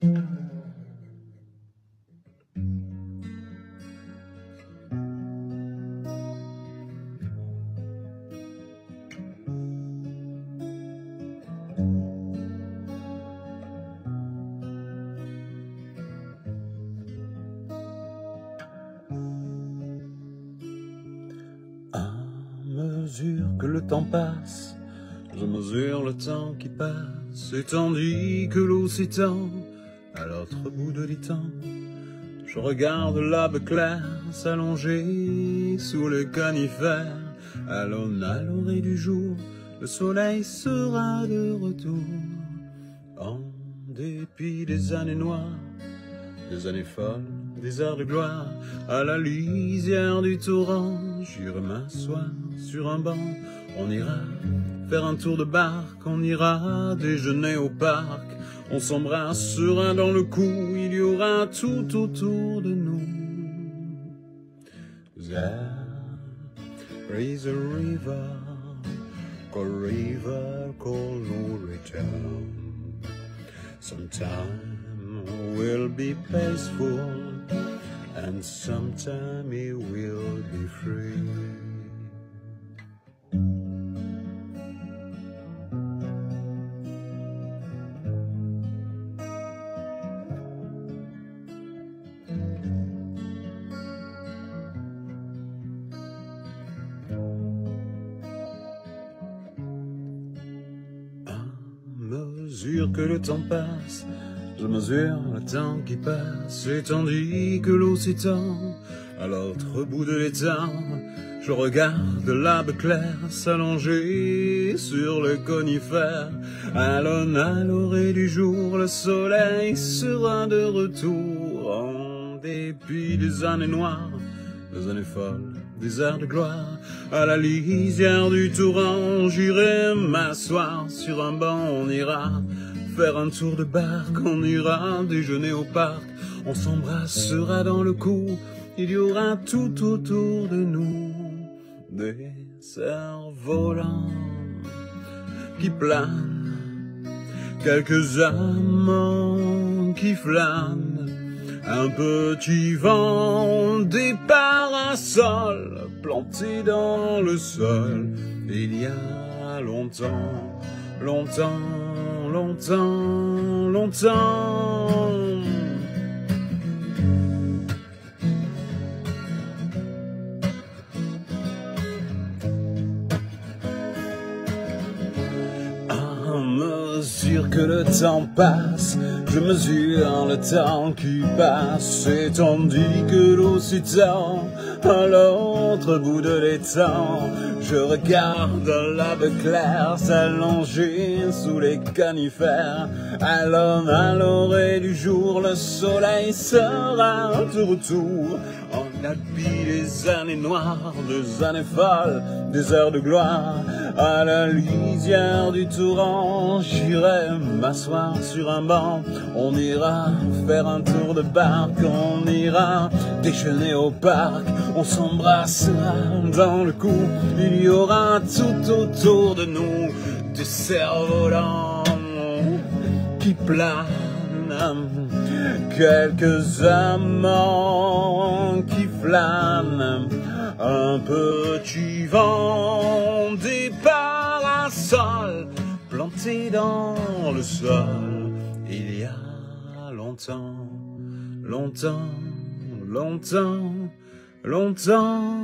À mesure que le temps passe, je mesure le temps qui passe, et tandis que l'eau s'étend à l'autre bout de l'étang, je regarde l'aube claire s'allonger sous les conifères. À l'orée du jour, le soleil sera de retour. En dépit des années noires, des années folles, des heures de gloire, à la lisière du torrent, j'irai m'asseoir sur un banc. On ira faire un tour de barque, on ira déjeuner au parc, on s'embrassera dans le cou, il y aura tout autour de nous. There is a river, called no return. Sometime will be peaceful, and sometime it will be free. À mesure que le temps passe, je mesure le temps qui passe, et tandis que l'eau s'étend à l'autre bout de l'étang, je regarde l'aube claire s'allonger sur le conifère. À l'orée du jour, le soleil sera de retour. En dépit des années noires, des années folles, des heures de gloire, à la lisière du torrent, j'irai m'asseoir sur un banc. On ira faire un tour de barque, on ira déjeuner au parc, on s'embrassera dans le cou, il y aura tout autour de nous. Des cerfs-volants qui planent, quelques amants qui flânent, un petit vent, des parasols plantés dans le sol. Il y a longtemps, longtemps, longtemps, longtemps. À mesure que le temps passe, je mesure le temps qui passe, et tandis que l'eau s'étend à l'autre bout de l'étang, je regarde l'aube claire s'allonger sous les conifères. À l'orée du jour, le soleil sera de retour. En dépit des années noires, des années folles, des heures de gloire, à la lisière du torrent, j'irai m'asseoir sur un banc. On ira faire un tour de barque, on ira déjeuner au parc, on s'embrassera dans le cou, il y aura tout autour de nous. Des cerfs-volants qui planent, quelques amants qui flânent, un petit vent, des parasols plantés dans le sol. Il y a longtemps, longtemps, longtemps, longtemps.